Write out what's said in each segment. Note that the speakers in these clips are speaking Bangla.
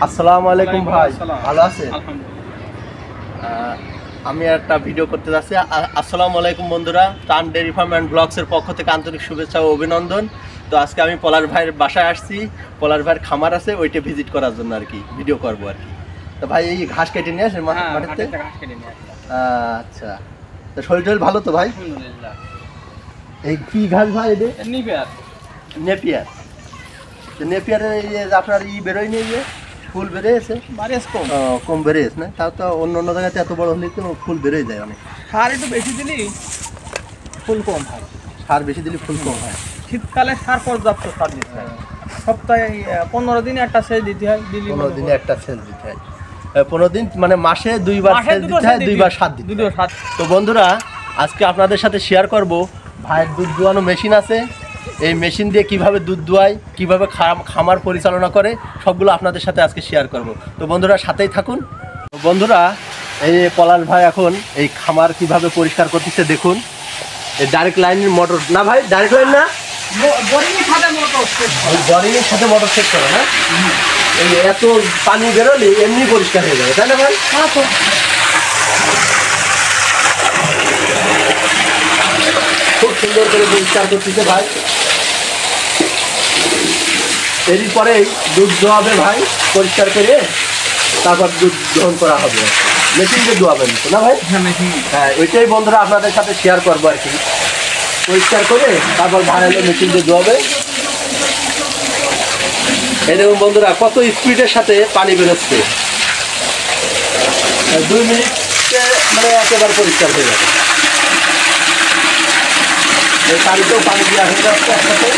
আসসালামু আলাইকুম ভাই, ভালো আছেন? আলহামদুলিল্লাহ। আমি একটা ভিডিও করতে যাচ্ছি। আসসালামু আলাইকুম বন্ধুরা, টান ডেয়ারি ফার্ম অ্যান্ড ব্লগসের পক্ষ থেকে আন্তরিক শুভেচ্ছা ও অভিনন্দন। তো আজকে আমি পলাশ ভাইয়ের বাসায় আসছি। পলাশ ভাইয়ের খামার আছে, ওইটা ভিজিট করার জন্য আর কি ভিডিও করবো আর কি। তো ভাই এই ঘাস কেটে নিয়ে আসেন মাঠেতে? আচ্ছা, তো শরীর টরীর ভালো তো ভাই? আলহামদুলিল্লাহ। এই কি ঘাস ভাই? এটা নিবেয়ার। নেপিয়ার। তো নেপিয়ারের এই যে আপনার বেরোয় নিয়ে গিয়ে ফুল বেরিয়েছে? বারিশ কম। কম বেরিয়েছে না? তাও তো অন্য অন্য জায়গাতে এত বড় হলে তো ফুল বেরোয় যায় অনেক। সার একটু বেশি দিলি ফুল কম হয়। সার বেশি দিলে ফুল কম হয়। শীতকালে সার পর্যাপ্ত সার দিতে হয়। সপ্তাহে 15 দিনে একটা সেচ দিতে হয়। 15 দিনে একটা সেল দিতে হয়। 15 দিন মানে মাসে দুইবার সেল দিতে হয়, দুইবার সার দিতে হয়। তো বন্ধুরা, আজকে আপনাদের সাথে শেয়ার করব ভাইয়ের দুধ দোয়ানো মেশিন আছে। এই মেশিন দিয়ে কিভাবে দুধ দোয়ায়, কিভাবে খামার পরিচালনা করে, সবগুলো আপনাদের সাথে আজকে শেয়ার করব। তো বন্ধুরা সাথেই থাকুন। তো বন্ধুরা, এই পলাশ ভাই এখন এই খামার কিভাবে পরিষ্কার করতেছে দেখুন। এই ডাইরেক্ট লাইনের মোটর না ভাই? ডাইরেক্ট লাইন না, বোরিংয়ের সাথে মোটর সেট করে। বোরিংয়ের সাথে মোটর সেট করে না? এই এত পানি বেরোলে এমনি পরিষ্কার হয়ে যাবে, তাই না ভাই? খুব সুন্দর করে পরিষ্কার করতেছে ভাই। এরপরে দুধ দোয়াবে ভাই, পরিষ্কার করে তারপর দুধ গ্রহণ করা হবে। মেশিন দিয়ে দোয়াবেন তো না ভাই? হ্যাঁ, ওইটাই বন্ধুরা আপনাদের সাথে শেয়ার করবো আর কি। পরিষ্কার করে তারপর ভাড়ালে মেশিন দিয়ে দোয়াবে। এই দেখুন বন্ধুরা, কত স্পিডের সাথে পানি বেরোচ্ছে। 2 মিনিটে মানে একেবারে পরিষ্কার হয়ে যাবে। এই পানিতেও পানি দেওয়া হয়ে যাচ্ছে একসাথে।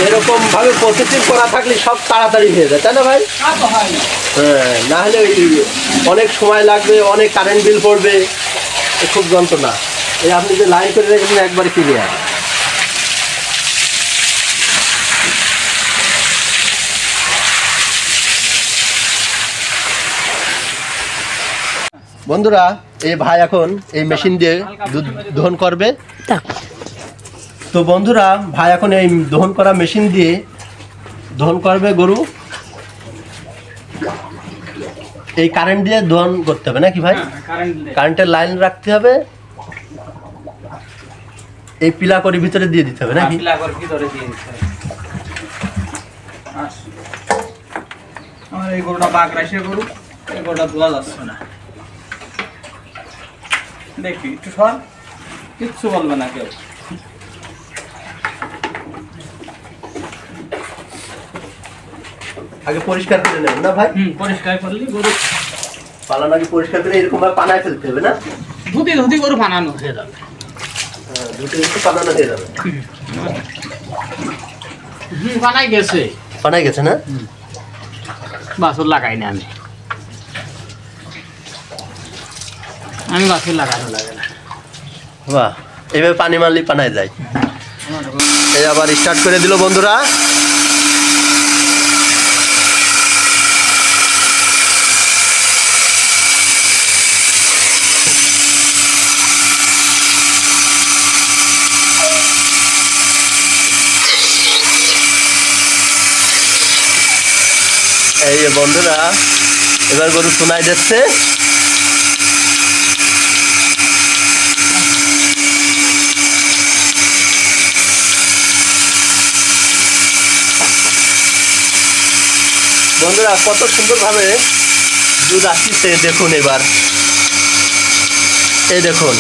এরকম ভাবে প্রসেসিং করা থাকলে সব তাড়াতাড়ি হয়ে যায়, তাই না ভাই? হ্যাঁ, না হলে অনেক সময় লাগবে, অনেক কারেন্ট বিল পড়বে, খুব যন্ত্রণা। এই আপনি যে লাইন করে রেখেছেন একবারে ক্লিয়ার। বন্ধুরা, এই ভাই এখন এই মেশিন দিয়ে দুধ দহন করবে। তো বন্ধুরা, ভাই এখন এই দহন করা মেশিন দিয়ে দহন করবে গরু। এই কারেন্ট দিয়ে দহন করতে হবে নাকি ভাই? কারেন্টের লাইন রাখতে হবে, এই পিলা করে ভিতরে দিয়ে দিতে হবে নাকি? আমার এই গরুটা বাঘ রাইসের গরু, এই গরুটা তোলা যাচ্ছে না। দেখি একটু সর, কিচ্ছু বলবে না কেউ। আগে পরিষ্কার করে নেবেন না ভাই? পরিষ্কার করলি গরু পালান আগে পরিষ্কার করে এরকম ভাবে পানায় ফেলতে হবে না? ধুতি ধুতি গরু বানানো হয়ে যাবে। দুটো একটু পানানো হয়ে যাবে। বানাই গেছে। পানায় গেছে না? বাছুর লাগাই না আমি বাছুর লাগানো লাগে না। বাহ, এইভাবে পানি মারলেই পানায় যায়। এই আবার স্টার্ট করে দিল বন্ধুরা। এই যে বন্ধুরা, এবার গরু শোনাই যাচ্ছে। বন্ধুরা, কত সুন্দরভাবে দুধ আসছে দেখুন। এবার এই দেখুন,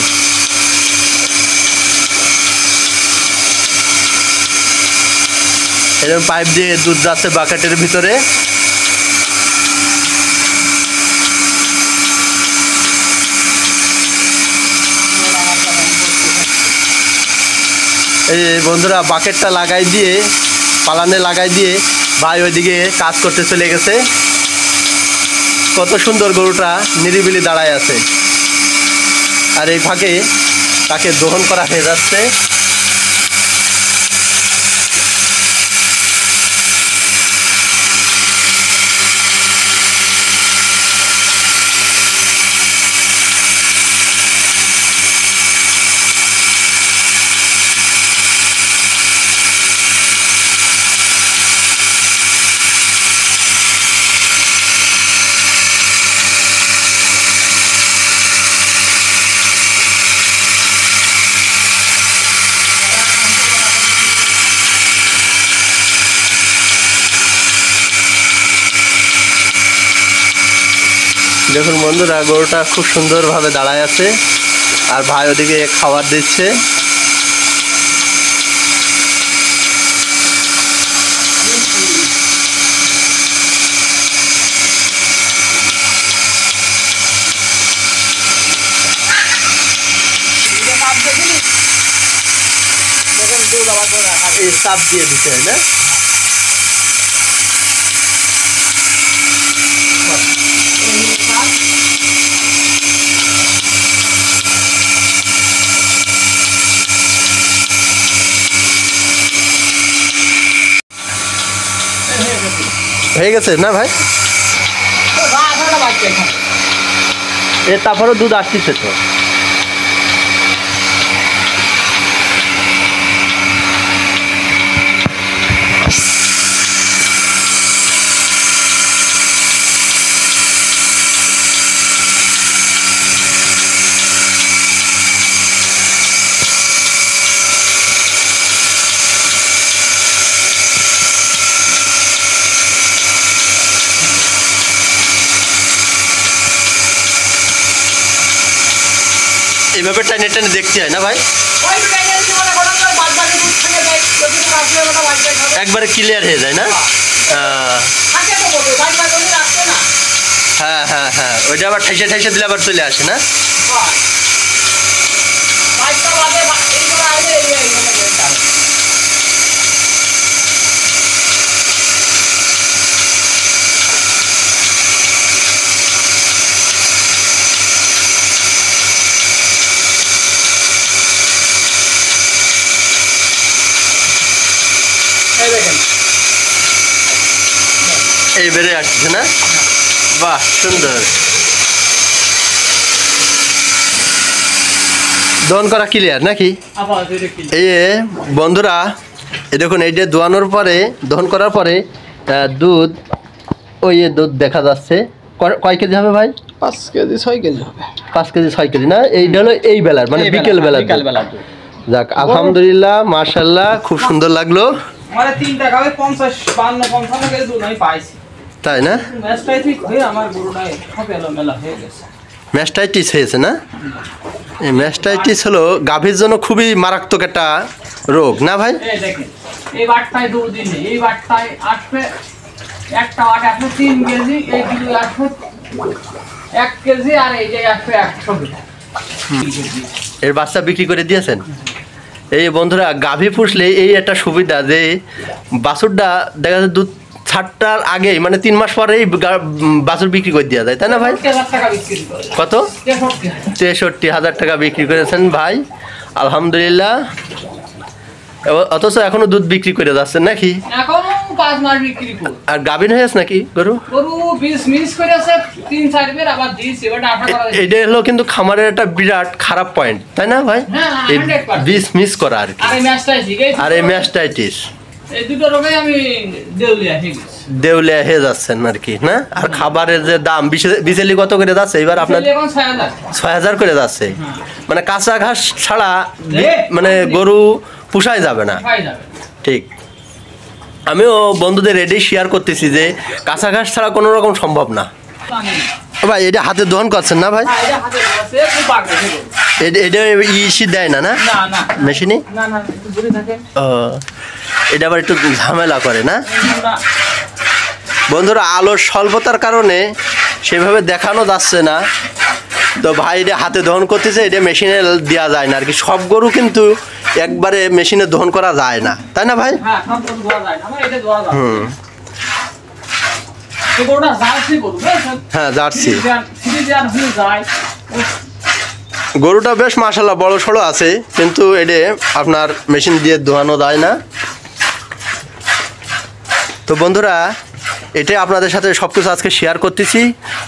এরকম পাইপ দিয়ে দুধ যাচ্ছে বাকেটের ভিতরে। এই বন্ধুরা, বাকেটটা লাগাই দিয়ে, পালানে লাগাই দিয়ে ভাই ওইদিকে কাজ করতে চলে গেছে। কত সুন্দর গরুটা নিরিবিলি দাঁড়ায় আছে, আর এই ফাঁকে তাকে দহন করা হয়ে যাচ্ছে। দেখুন বন্ধুরা, গরুটা খুব সুন্দরভাবে দাঁড়ায় আছে আর ভাই ওদিকে খাবার দিচ্ছে। এই চাপ দিয়ে দিতে হয় না? হয়ে গেছে না ভাই? তারপরে দুধ আসতেছে তো। এইভাবে টাইনে টাইনে দেখতে হয় না ভাই? একবারে ক্লিয়ার হয়ে যায় না? হ্যাঁ হ্যাঁ হ্যাঁ, ওইটা আবার ঠাইসে ঠাইসে দিলে আবার চলে আসে না? এই বেড়ে আসছে না? বাহ, সুন্দর। দহন করা ক্লিয়ার নাকি? এই বন্ধুরা, এই দেখুন, এই যে দোয়ানোর পরে, দহন করার পরে দুধ, ওই দুধ দেখা যাচ্ছে। কয় কেজি হবে ভাই? 5 কেজি 6 কেজি হবে। 5 কেজি 6 কেজি না? এইটা হলো এই বেলার, মানে বিকেল বেলা। যাক, আলহামদুলিল্লাহ, মাশাআল্লাহ, খুব সুন্দর লাগলো। মানে 3 টাকা 50 52 55 কেজি দুধ আমি পাইছি, তাই না? ম্যাস্টাইটিস হয়ে আমার গরুটাই সব এলোমেলো হয়ে গেছে। ম্যাস্টাইটিস হয়েছে না? এই ম্যাস্টাইটিস হলো গাভীর জন্য খুবই মারাত্মক একটা রোগ না ভাই? এই দেখেন, এই বাটটায় দুধ দিন, এই বাটটায় আসবে একটা বাট আসবে 3 কেজি, এই দুধ আসবে 1 কেজি, আর এই যে আসবে 100 গ্রাম। এর বাচ্চা বিক্রি করে দিয়েছেন? এই বন্ধুরা, গাভী পুষলে এই একটা সুবিধা যে বাছুরটা দেখা যায় দুধ ছাড়টার আগেই, মানে 3 মাস পরেই বাছুর বিক্রি করে দেওয়া যায়, তাই না ভাই? কত? 63,000 টাকা বিক্রি করেছেন ভাই, আলহামদুলিল্লাহ। অথচ এখনো দুধ বিক্রি করে যাচ্ছেন নাকি? এখনো 5 মাস বিক্রি করে। আর গাভীন হয়েছে নাকি গরু? গরু 20 মিস করেছে, 3-4 বের আবার দিয়েছে, এবারে আশা করা যায়। এটা হলো কিন্তু খামারের একটা বিরাট খারাপ পয়েন্ট, তাই না ভাই? এই 20 মিস করা আর কি। আর এই ম্যাস্টাইটিস, এই দুটো রোগে আমি দেউলিয়া হয়ে যাচ্ছেন আর কি না? আর খাবারের যে দাম, বিচেলি কত করে যাচ্ছে এবার আপনার? 6,000 করে যাচ্ছে। মানে কাঁচা ঘাস ছাড়া মানে গরু পুষাই যাবে না। ঠিক, আমিও বন্ধুদের এটাই শেয়ার করতেছি যে কাঁচা ঘাস ছাড়া কোনো রকম সম্ভব না ভাই। এটা হাতে দহন করছেন না ভাই? এটা ইসি দেয় না? না মেশিনে? ও, এটা আবার একটু ঝামেলা করে না বন্ধুরা? আলোর স্বল্পতার কারণে সেভাবে দেখানো যাচ্ছে না তো ভাই। এটা হাতে দহন করতেছে, এটা মেশিনে দেওয়া যায় না আর কি। সব গরু কিন্তু একবারে মেশিনে দহন করা যায় না, তাই না ভাই? হুম, হ্যাঁ, জার্সি গরুটা বেশ মাশাআল্লাহ বড় সড়ো আছে, কিন্তু এটা আপনার মেশিন দিয়ে দোয়ানো যায় না। তো বন্ধুরা, এটাই আপনাদের সাথে সব কিছু আজকে শেয়ার করতেছি,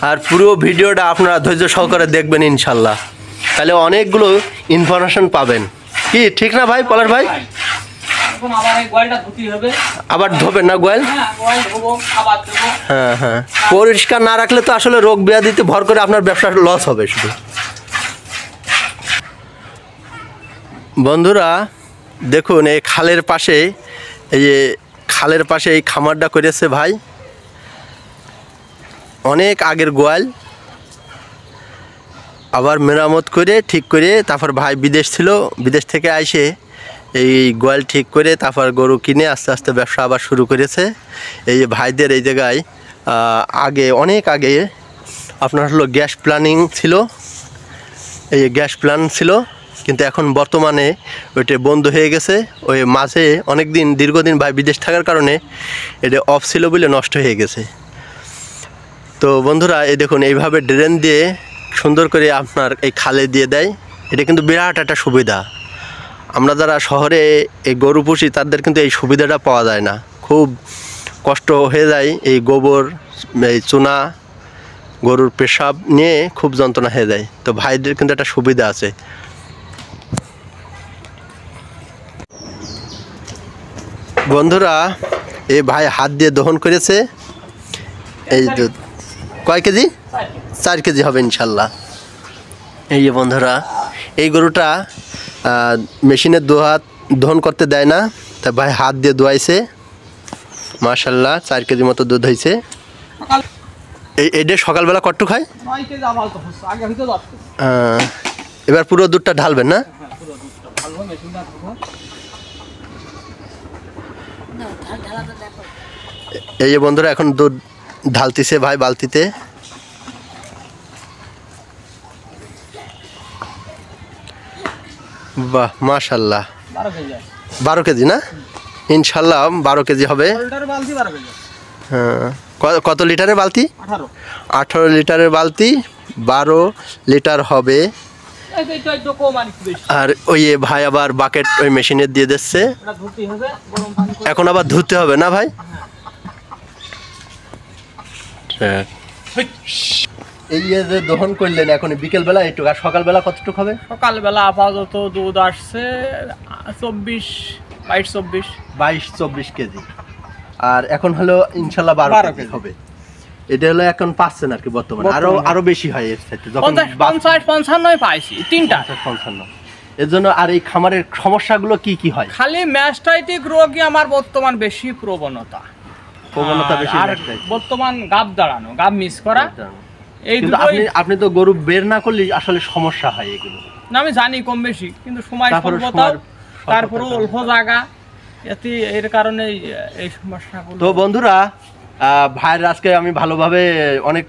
আর পুরো ভিডিওটা আপনারা ধৈর্য সহকারে দেখবেন ইনশাল্লাহ, তাহলে অনেকগুলো ইনফরমেশন পাবেন। কি ঠিক না ভাই, পলাশ ভাই? আবার ধোবেন না গোয়াল? হ্যাঁ হ্যাঁ, পরিষ্কার না রাখলে তো আসলে রোগ ব্যাধিতে ভর করে আপনার ব্যবসা লস হবে শুধু। বন্ধুরা দেখুন, এই খালের পাশে, এই যে খালের পাশে এই খামারটা করেছে ভাই, অনেক আগের গোয়াল। আবার মেরামত করে ঠিক করে তারপর ভাই বিদেশ ছিল, বিদেশ থেকে আইসে এই গোয়াল ঠিক করে তারপর গরু কিনে আস্তে আস্তে ব্যবসা আবার শুরু করেছে। এই যে ভাইদের এই জায়গায় আগে অনেক আগে আপনার হলো গ্যাস প্ল্যানিং ছিল, এই গ্যাস প্ল্যান ছিল, কিন্তু এখন বর্তমানে ওইটা বন্ধ হয়ে গেছে। ওই মাঝে অনেক দিন দীর্ঘদিন ভাই বিদেশ থাকার কারণে এটা অফ ছিল বলে নষ্ট হয়ে গেছে। তো বন্ধুরা এই দেখুন এইভাবে ড্রেন দিয়ে সুন্দর করে আপনার এই খালে দিয়ে দেয়, এটা কিন্তু বিরাট একটা সুবিধা। আমরা যারা শহরে এই গরু পুষি তাদের কিন্তু এই সুবিধাটা পাওয়া যায় না, খুব কষ্ট হয়ে যায়। এই গোবর, এই চুনা, গরুর পেশাব নিয়ে খুব যন্ত্রণা হয়ে যায়। তো ভাইদের কিন্তু একটা সুবিধা আছে। বন্ধুরা এই ভাই হাত দিয়ে দহন করেছে। এই দুধ কয় কেজি? 4 কেজি হবে ইনশাল্লাহ। এই যে বন্ধুরা এই গরুটা মেশিনের দহন করতে দেয় না, তা ভাই হাত দিয়ে দোয়াইছে। মাশাল্লাহ 4 কেজি মতো দুধ হয়েছে। এইটা সকালবেলা কটুক হয়? এবার পুরো দুধটা ঢালবেন না? এই যে বন্ধুরা এখন দুধ ঢালতেছে ভাই বালতিতে। বাহ মাশাল্লাহ, 12 কেজি না? ইনশাল্লাহ 12 কেজি হবে। হ্যাঁ, কত লিটারের বালতি? 18 লিটারের বালতি, 12 লিটার হবে। আর ওই ভাই আবার বাকেট ওই মেশিনে দিয়ে দিচ্ছে, এখন আবার ধুতে হবে না ভাই? এই যে দহন করলেন এখন বিকেলবেলা একটু, আর সকালবেলা কতটুকু হবে? সকালবেলা আপাতত দুধ আসছে 22-24 কেজি, আর এখন হলো ইনশাল্লাহ 12 কেজি হবে। এটা হলো এখন পাচ্ছেন আর কি বর্তমানে, আরো বেশি হয় এর সাথে, যখন 50-55 পাইছি তিনটা 55। এর জন্য আর এই খামারের সমস্যাগুলো কি কি হয়? খালি ম্যাস্টাইটিক রোগই আমার বর্তমান বেশি প্রবণতা বেশি, আর বর্তমান গাব দাঁড়ানো, গাব মিস করা। এই আপনি তো গরু বের না করলে আসলে সমস্যা হয় এগুলো না, আমি জানি কম বেশি, কিন্তু সময় তারপরে অল্প জায়গা, এর কারণে এই সমস্যাগুলো। তো বন্ধুরা ভাইয়ের আজকে আমি ভালোভাবে অনেক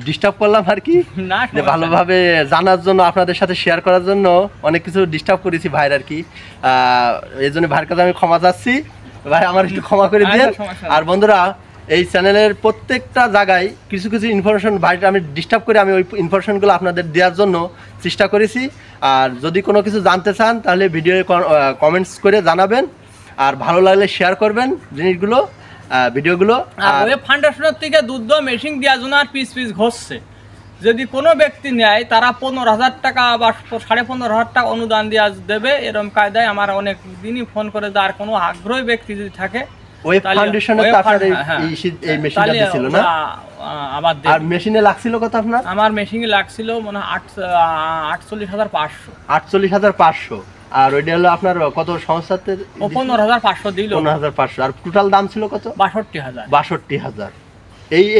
ডিস্টার্ব করলাম আর কি, ভালোভাবে জানার জন্য, আপনাদের সাথে শেয়ার করার জন্য অনেক কিছু ডিস্টার্ব করেছি ভাইয়ের আর কি। এই জন্য ভাইয়ের কাছে আমি ক্ষমা চাচ্ছি, ভাই আমার একটু ক্ষমা করে দিয়ে। আর বন্ধুরা এই চ্যানেলের প্রত্যেকটা জায়গায় কিছু কিছু ইনফরমেশন ভাইটা আমি ডিস্টার্ব করে আমি ওই ইনফরমেশনগুলো আপনাদের দেওয়ার জন্য চেষ্টা করেছি। আর যদি কোনো কিছু জানতে চান তাহলে ভিডিও কমেন্টস করে জানাবেন, আর ভালো লাগলে শেয়ার করবেন জিনিসগুলো, ভিডিওগুলো। আর ওই ফাউন্ডেশনের থেকে দুধ মেশিন দেওয়ার জন্য আর পিস ঘষছে, যদি কোনো ব্যক্তি নেয় তারা 15,000 টাকা বা 15,500 টাকা অনুদান দেওয়া দেবে, এরকম কায়দায় আমার অনেক দিনই ফোন করে। আর কোনো আগ্রহী ব্যক্তি যদি থাকে, ওই ফাউন্ডেশনে তো আপনার এই মেশিনটা ছিল না? আবার আর মেশিনে লাগছিল কত আপনার? আমার মেশিনে লাগছিল মনে হয় 48,500। 48,500। আর ওইটা হলো আপনার কত সংস্থাতে? 15,500 দিল। 15,500। আর টোটাল দাম ছিল কত? 62,000। 62,000।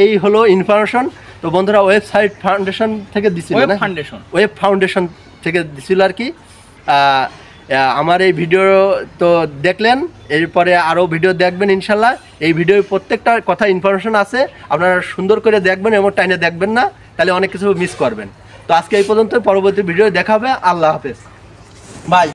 এই হলো ইনফরমেশন। তো বন্ধুরা ওয়েবসাইট ফাউন্ডেশন থেকে দিছিল না? ওয়েব ফাউন্ডেশন থেকে দিছিল আর কি। আমার এই ভিডিও তো দেখলেন, এরপরে আরও ভিডিও দেখবেন ইনশাল্লাহ। এই ভিডিও প্রত্যেকটা কথা ইনফরমেশন আছে, আপনারা সুন্দর করে দেখবেন, এমন টাইনে দেখবেন না, তাহলে অনেক কিছু মিস করবেন। তো আজকে এই পর্যন্ত, পরবর্তী ভিডিও দেখা হবে। আল্লাহ হাফেজ, বাই।